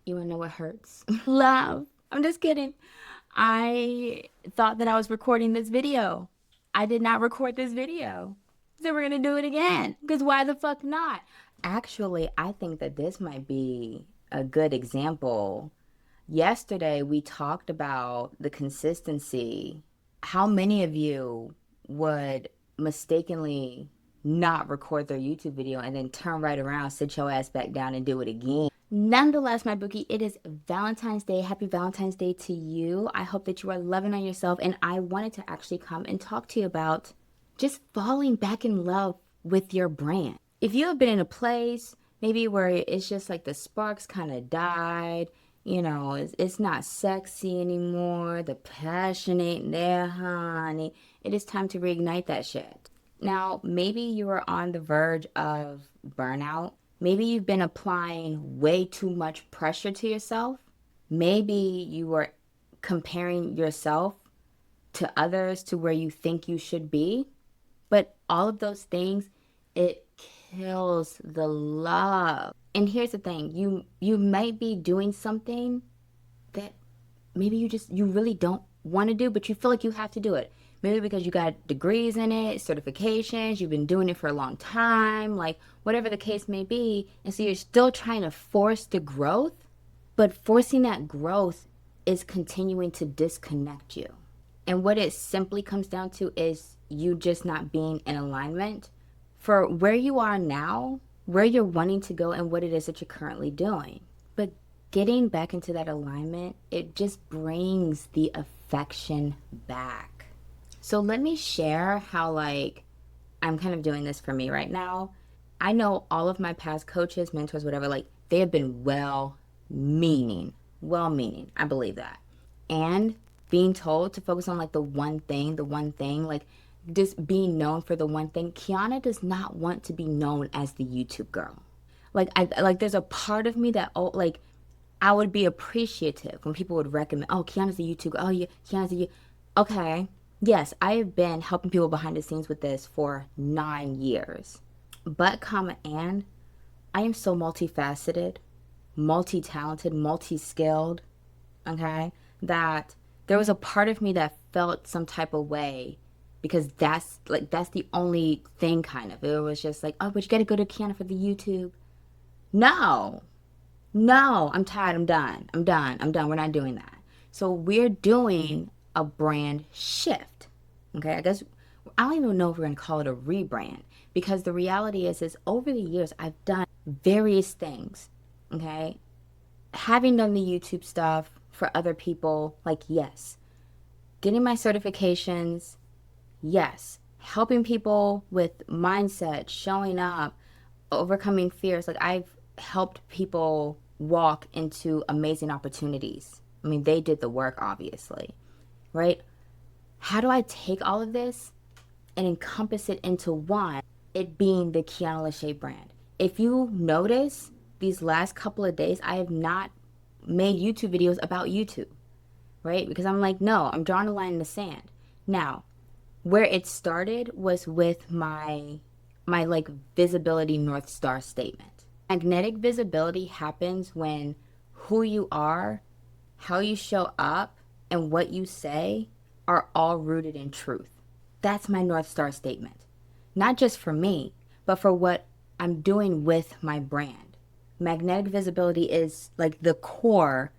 You wanna know what hurts? Laugh. I'm just kidding. I thought that I was recording this video. I did not record this video. So we're gonna do it again. Because why the fuck not? Actually, I think that this might be a good example. Yesterday, we talked about the consistency. How many of you would mistakenly not record their YouTube video and then turn right around, sit your ass back down, and do it again? Nonetheless, my bookie, it is Valentine's Day. Happy Valentine's Day to you. I hope that you are loving on yourself. And I wanted to actually come and talk to you about just falling back in love with your brand. If you have been in a place maybe where it's just like the sparks kind of died, you know, it's not sexy anymore, the passion ain't there, honey, it is time to reignite that shit. Now, maybe you are on the verge of burnout. Maybe you've been applying way too much pressure to yourself. Maybe you are comparing yourself to others to where you think you should be. But all of those things, it kills the love. And here's the thing, you might be doing something that maybe you really don't want to do, but you feel like you have to do it. Maybe because you got degrees in it, certifications, you've been doing it for a long time, like whatever the case may be. And so you're still trying to force the growth, but forcing that growth is continuing to disconnect you. And what it simply comes down to is you just not being in alignment for where you are now, where you're wanting to go, and what it is that you're currently doing. But getting back into that alignment, it just brings the affection back. So let me share how, like, I'm kind of doing this for me right now. I know all of my past coaches, mentors, whatever, like, they have been well-meaning. Well-meaning. I believe that. And being told to focus on, like, the one thing, like, just being known for the one thing. Quiana does not want to be known as the YouTube girl. Like, there's a part of me that, oh, like, I would be appreciative when people would recommend, oh, Quiana's the YouTube girl. Oh, yeah, Quiana's the Okay. Yes, I have been helping people behind the scenes with this for 9 years. But, and I am so multifaceted, multi-talented, multi-skilled, okay, that there was a part of me that felt some type of way because that's the only thing kind of. It was just like, oh, but you gotta go to Quiana for the YouTube. No, no, I'm tired. I'm done. We're not doing that. So we're doing a brand shift. Okay, I guess I don't even know if we're gonna call it a rebrand because the reality is over the years I've done various things. Okay, having done the YouTube stuff for other people, like yes, getting my certifications, yes, helping people with mindset, showing up, overcoming fears. Like I've helped people walk into amazing opportunities. I mean, they did the work, obviously, right? How do I take all of this and encompass it into one? It being the Quiana LaChé brand. If you notice, these last couple of days, I have not made YouTube videos about YouTube, right? Because I'm like, no, I'm drawing a line in the sand. Now, where it started was with my like visibility North Star statement. Magnetic visibility happens when who you are, how you show up, and what you say are all rooted in truth. That's my North Star statement. Not just for me, but for what I'm doing with my brand. Magnetic visibility is like the core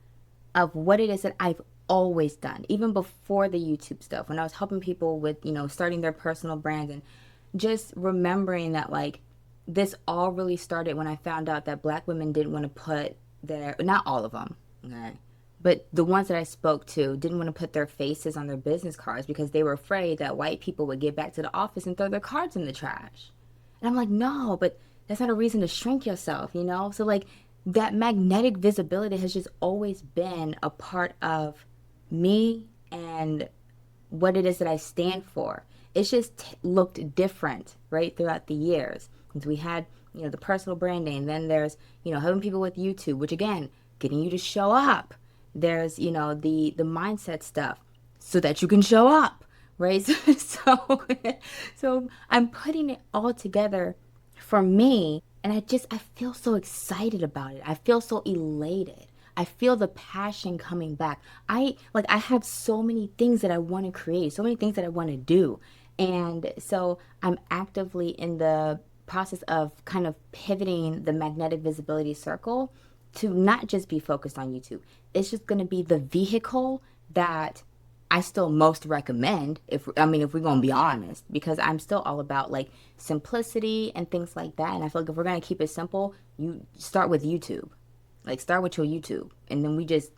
of what it is that I've always done, even before the YouTube stuff, when I was helping people with, you know, starting their personal brands and just remembering that like this all really started when I found out that Black women didn't want to put their, not all of them, okay, but the ones that I spoke to didn't want to put their faces on their business cards because they were afraid that white people would get back to the office and throw their cards in the trash. And I'm like, no, but that's not a reason to shrink yourself, you know? So like that magnetic visibility has just always been a part of me and what it is that I stand for. It's just looked different, right, throughout the years. Because we had, you know, the personal branding. Then there's, you know, helping people with YouTube, which again, getting you to show up. There's, you know, the mindset stuff so that you can show up, right? So I'm putting it all together for me, and I feel so excited about it. I feel so elated. I feel the passion coming back. I have so many things that I want to create, so many things that I want to do. And so I'm actively in the process of kind of pivoting the magnetic visibility circle to not just be focused on YouTube. It's just going to be the vehicle that I still most recommend, if we're gonna be honest, because I'm still all about like simplicity and things like that. And I feel like if we're gonna keep it simple, you start with YouTube. Like start with your YouTube, and then we just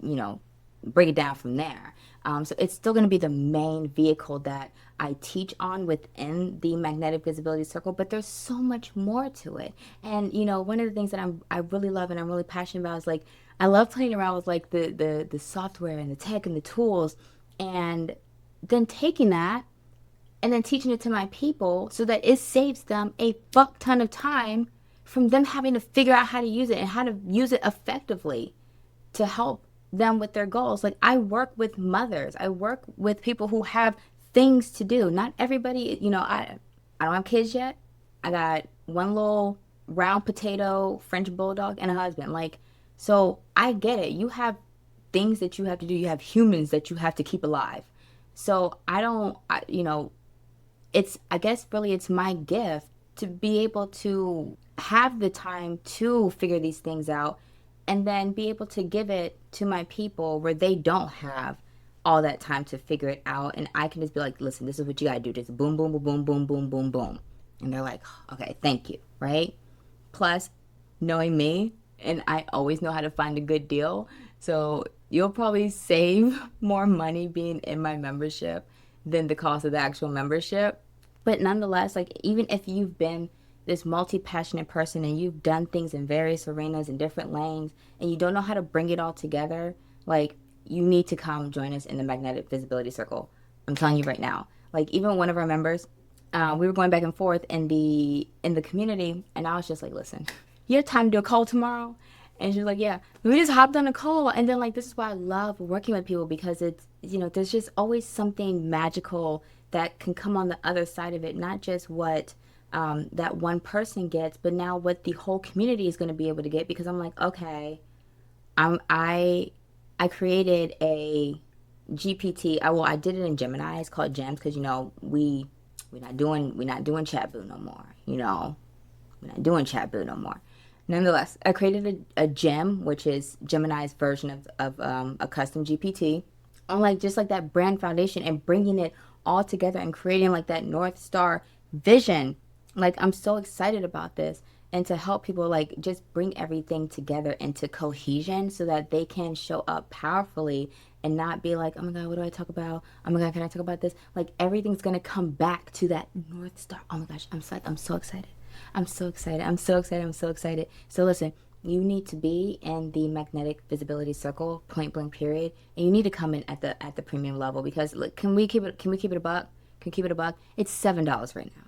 break it down from there. So it's still going to be the main vehicle that I teach on within the magnetic visibility circle, but there's so much more to it. And one of the things that I really love and I'm really passionate about is like I love playing around with like the software and the tech and the tools, and then taking that and then teaching it to my people so that it saves them a fuck ton of time from them having to figure out how to use it and how to use it effectively to help them with their goals. Like I work with mothers, I work with people who have things to do. Not everybody, I don't have kids yet. I got one little round potato French bulldog and a husband. Like, so I get it. You have things that you have to do. You have humans that you have to keep alive. So I don't, it's, I guess really it's my gift to be able to have the time to figure these things out and then be able to give it to my people where they don't have all that time to figure it out. And I can just be like, listen, this is what you got to do. Just boom, boom, boom, boom, boom, boom, boom, boom. And they're like, okay, thank you. Right. Plus, knowing me, and I always know how to find a good deal. So you'll probably save more money being in my membership than the cost of the actual membership. But nonetheless, like even if you've been this multi-passionate person and you've done things in various arenas in different lanes and you don't know how to bring it all together, like you need to come join us in the magnetic visibility circle. I'm telling you right now. Like even one of our members, we were going back and forth in the community, and I was just like, listen, you have time to do a call tomorrow? And she was like, yeah. We just hopped on a call, and then like this is why I love working with people, because it's there's just always something magical that can come on the other side of it, not just what that one person gets, but now what the whole community is going to be able to get. Because I'm like, okay, I created a GPT. I did it in Gemini. It's called Gems because we're not doing chat boo no more. We're not doing chat boo no more. Nonetheless, I created a gem, which is Gemini's version of a custom GPT, on like just like that brand foundation and bringing it all together and creating like that North Star vision. Like I'm so excited about this, and to help people like just bring everything together into cohesion so that they can show up powerfully and not be like, oh my God, what do I talk about? Oh my God, can I talk about this? Like everything's gonna come back to that North Star. Oh my gosh, I'm so excited. I'm so excited. I'm so excited. I'm so excited. So listen, you need to be in the magnetic visibility circle, point blank period, and you need to come in at the premium level, because look, can we keep it a buck? Can we keep it a buck? It's $7 right now.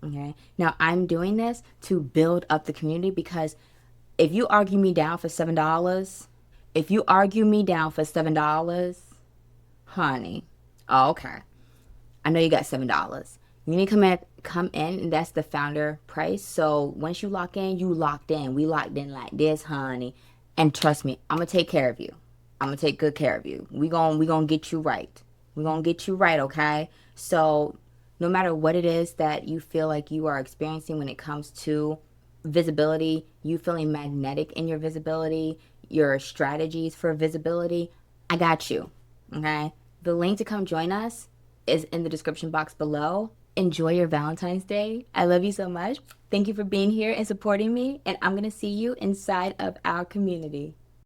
Okay. Now I'm doing this to build up the community, because if you argue me down for $7, if you argue me down for $7, honey, okay, I know you got $7. You need to come in, and that's the founder price. So once you lock in, you locked in. We locked in like this, honey. And trust me, I'm gonna take care of you. I'm gonna take good care of you. We gonna get you right. We gonna get you right, okay? So no matter what it is that you feel like you are experiencing when it comes to visibility, you feeling magnetic in your visibility, your strategies for visibility, I got you. Okay? The link to come join us is in the description box below. Enjoy your Valentine's Day. I love you so much. Thank you for being here and supporting me, and I'm going to see you inside of our community.